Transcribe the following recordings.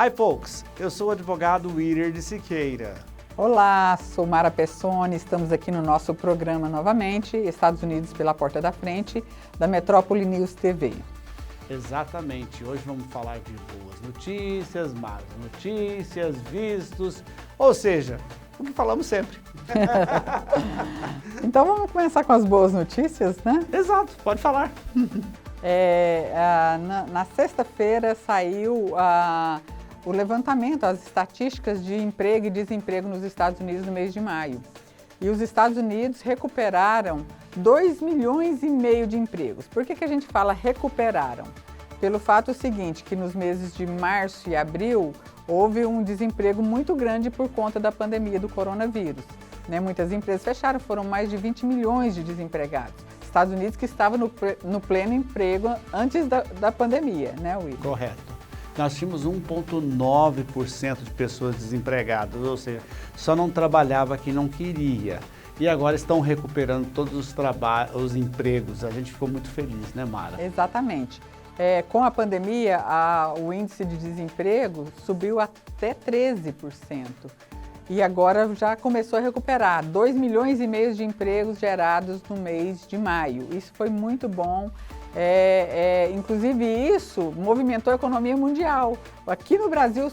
Hi folks, eu sou o advogado Willer de Siqueira. Olá, sou Mara Pessoni, estamos aqui no nosso programa novamente, Estados Unidos pela Porta da Frente, da Metrópole News TV. Exatamente, hoje vamos falar de boas notícias, más notícias, vistos, ou seja, o que falamos sempre. Então vamos começar com as boas notícias, né? Exato, pode falar. Na sexta-feira saiu o levantamento, as estatísticas de emprego e desemprego nos Estados Unidos no mês de maio. E os Estados Unidos recuperaram 2,5 milhões de empregos. Por que a gente fala recuperaram? Pelo fato seguinte, que nos meses de março e abril houve um desemprego muito grande por conta da pandemia do coronavírus. Muitas empresas fecharam, foram mais de 20 milhões de desempregados. Estados Unidos que estava no pleno emprego antes da pandemia, né, Will? Correto. Nós tínhamos 1,9% de pessoas desempregadas, ou seja, só não trabalhava quem não queria. E agora estão recuperando todos os empregos. A gente ficou muito feliz, né, Mara? Exatamente. Com a pandemia, o índice de desemprego subiu até 13%. E agora já começou a recuperar 2,5 milhões de empregos gerados no mês de maio. Isso foi muito bom. Inclusive isso movimentou a economia mundial. Aqui no Brasil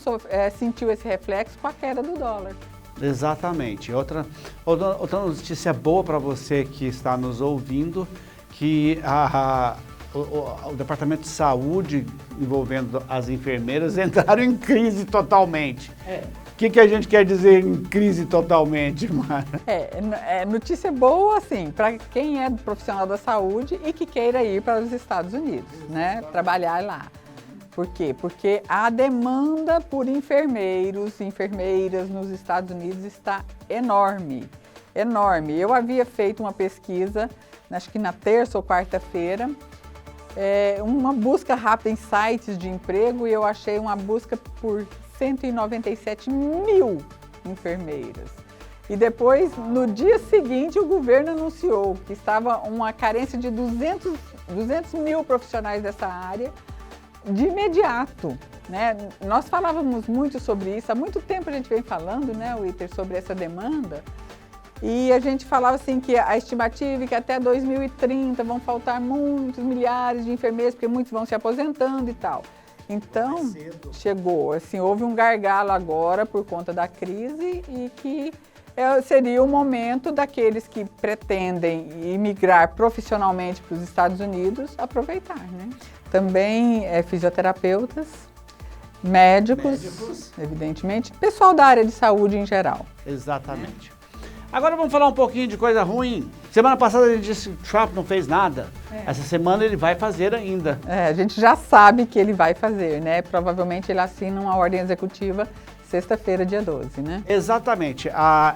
sentiu esse reflexo com a queda do dólar. Exatamente. Outra notícia boa para você que está nos ouvindo, que o Departamento de Saúde envolvendo as enfermeiras entraram em crise totalmente. O que a gente quer dizer em crise totalmente, Mara? Notícia boa, assim, para quem é profissional da saúde e que queira ir para os Estados Unidos, né? Trabalhar lá. Por quê? Porque a demanda por enfermeiros e enfermeiras nos Estados Unidos está enorme, enorme. Eu havia feito uma pesquisa, acho que na terça ou quarta-feira, uma busca rápida em sites de emprego e eu achei uma busca por 197 mil enfermeiras. E depois, no dia seguinte, o governo anunciou que estava uma carência de 200 mil profissionais dessa área de imediato, né? Nós falávamos muito sobre isso, há muito tempo a gente vem falando, né, Willer, sobre essa demanda. E a gente falava assim que a estimativa é que até 2030 vão faltar muitos milhares de enfermeiros, porque muitos vão se aposentando e tal. Então, chegou, assim, houve um gargalo agora por conta da crise e que seria o momento daqueles que pretendem imigrar profissionalmente para os Estados Unidos aproveitar, né? Também fisioterapeutas, médicos, evidentemente, pessoal da área de saúde em geral. Exatamente. Agora vamos falar um pouquinho de coisa ruim. Semana passada ele disse que o Trump não fez nada. Essa semana ele vai fazer ainda. A gente já sabe que ele vai fazer, né? Provavelmente ele assina uma ordem executiva sexta-feira, dia 12, né? Exatamente.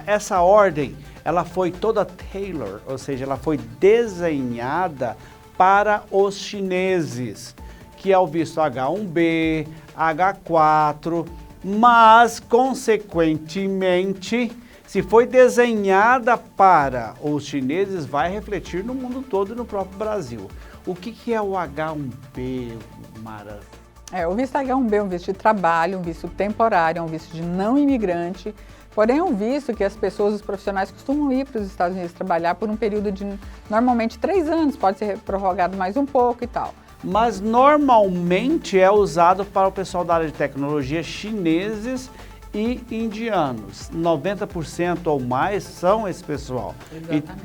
Essa ordem, ela foi toda tailor, ou seja, ela foi desenhada para os chineses, que é o visto H1B, H4, mas, consequentemente, se foi desenhada para os chineses, vai refletir no mundo todo e no próprio Brasil. O que é o H1B, Mara? O visto H1B é um visto de trabalho, um visto temporário, é um visto de não imigrante, porém é um visto que as pessoas, os profissionais costumam ir para os Estados Unidos trabalhar por um período de, normalmente, 3 anos, pode ser prorrogado mais um pouco e tal. Mas normalmente é usado para o pessoal da área de tecnologia, chineses e indianos. 90% ou mais são esse pessoal.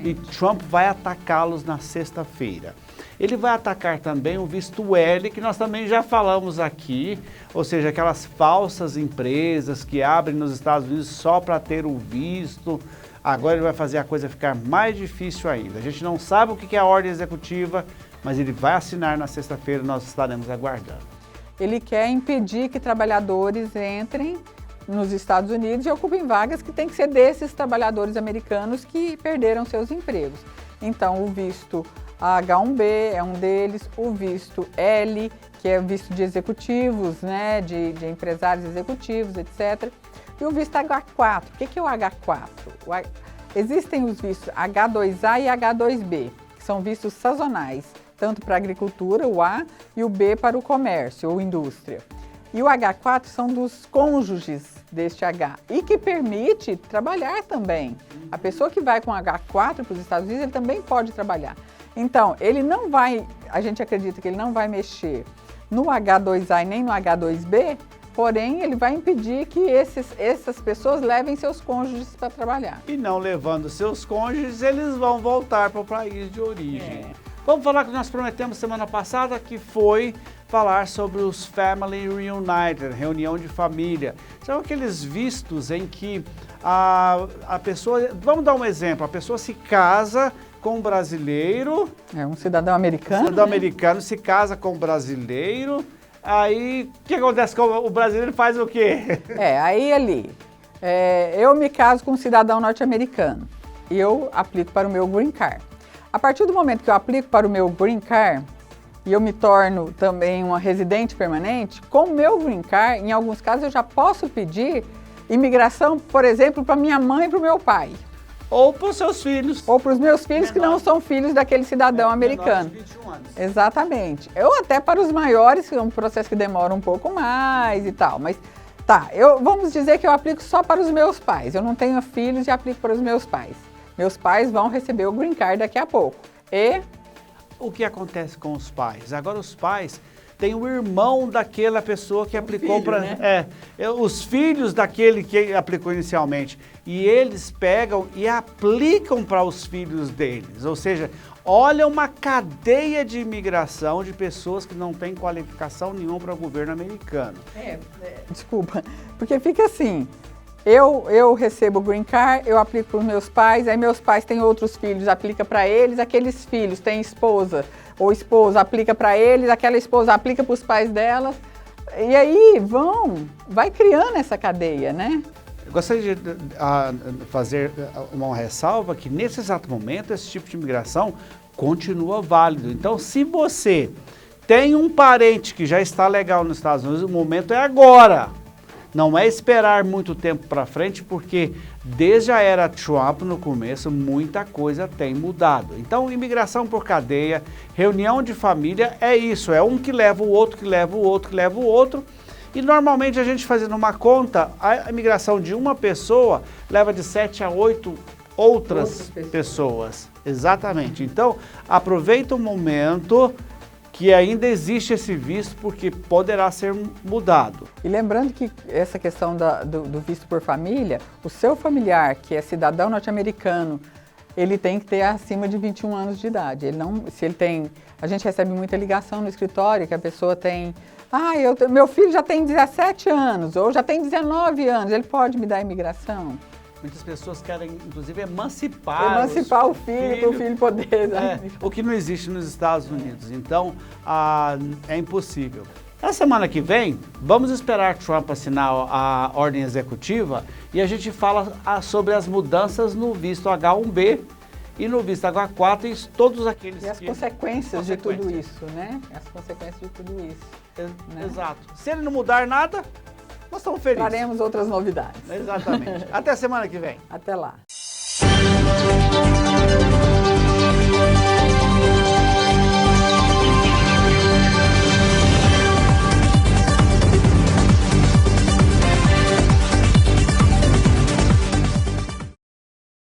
E Trump vai atacá-los na sexta-feira. Ele vai atacar também o visto L, que nós também já falamos aqui, ou seja, aquelas falsas empresas que abrem nos Estados Unidos só para ter o visto. Agora ele vai fazer a coisa ficar mais difícil ainda. A gente não sabe o que é a ordem executiva, mas ele vai assinar na sexta-feira, nós estaremos aguardando. Ele quer impedir que trabalhadores entrem nos Estados Unidos e ocupem vagas que tem que ser desses trabalhadores americanos que perderam seus empregos. Então, o visto H1B é um deles, o visto L, que é o visto de executivos, né, de empresários executivos, etc. E o visto H4. O que é o H4? Existem os vistos H2A e H2B, que são vistos sazonais, tanto para a agricultura, o A, e o B para o comércio ou indústria. E o H4 são dos cônjuges deste H e que permite trabalhar também. A pessoa que vai com H4 para os Estados Unidos, ele também pode trabalhar. Então, ele não vai, a gente acredita que ele não vai mexer no H2A e nem no H2B, porém, ele vai impedir que essas pessoas levem seus cônjuges para trabalhar. E não levando seus cônjuges, eles vão voltar para o país de origem. Vamos falar o que nós prometemos semana passada, que foi falar sobre os Family Reunited, reunião de família. São aqueles vistos em que a pessoa, vamos dar um exemplo, a pessoa se casa com um brasileiro. É um cidadão americano. Um cidadão americano se casa com um brasileiro. Aí, o que acontece com o brasileiro? Faz o quê? Eu me caso com um cidadão norte-americano e eu aplico para o meu Green Card. A partir do momento que eu aplico para o meu Green Card e eu me torno também uma residente permanente, com o meu Green Card, em alguns casos eu já posso pedir imigração, por exemplo, para minha mãe e para o meu pai. Ou para os seus filhos. Ou para os meus filhos que não são filhos daquele cidadão americano. De 21 anos. Exatamente. Ou até para os maiores, que é um processo que demora um pouco mais e tal. Mas vamos dizer que eu aplico só para os meus pais. Eu não tenho filhos e aplico para os meus pais. Meus pais vão receber o Green Card daqui a pouco. E o que acontece com os pais? Agora os pais têm o irmão daquela pessoa que aplicou para... Né? Os filhos daquele que aplicou inicialmente. E eles pegam e aplicam para os filhos deles. Ou seja, olha uma cadeia de imigração de pessoas que não têm qualificação nenhuma para o governo americano. Desculpa, porque fica assim... Eu recebo o Green Card, eu aplico para os meus pais, aí meus pais têm outros filhos, aplica para eles, aqueles filhos têm esposa, ou esposa aplica para eles, aquela esposa aplica para os pais delas, e aí vai criando essa cadeia, né? Eu gostaria de fazer uma ressalva que nesse exato momento esse tipo de imigração continua válido. Então, se você tem um parente que já está legal nos Estados Unidos, o momento é agora. Não é esperar muito tempo para frente, porque desde a era Trump, no começo, muita coisa tem mudado. Então, imigração por cadeia, reunião de família, é isso. É um que leva o outro, que leva o outro, que leva o outro. E normalmente a gente fazendo uma conta, a imigração de uma pessoa leva de 7 a 8 outras pessoas. Exatamente. Então, aproveita o momento que ainda existe esse visto, porque poderá ser mudado. E lembrando que essa questão do visto por família, o seu familiar, que é cidadão norte-americano, ele tem que ter acima de 21 anos de idade. A gente recebe muita ligação no escritório, que a pessoa tem... meu filho já tem 17 anos, ou já tem 19 anos, ele pode me dar imigração? Muitas pessoas querem, inclusive, emancipar o filho, para o filho poder... o que não existe nos Estados Unidos. Então, é impossível. Na semana que vem, vamos esperar Trump assinar a ordem executiva e a gente fala sobre as mudanças no visto H1B e no visto H4 e todos aqueles... E as consequências de tudo isso, né? As consequências de tudo isso. Exato. Se ele não mudar nada... nós estamos felizes. Faremos outras novidades. Exatamente. Até a semana que vem. Até lá.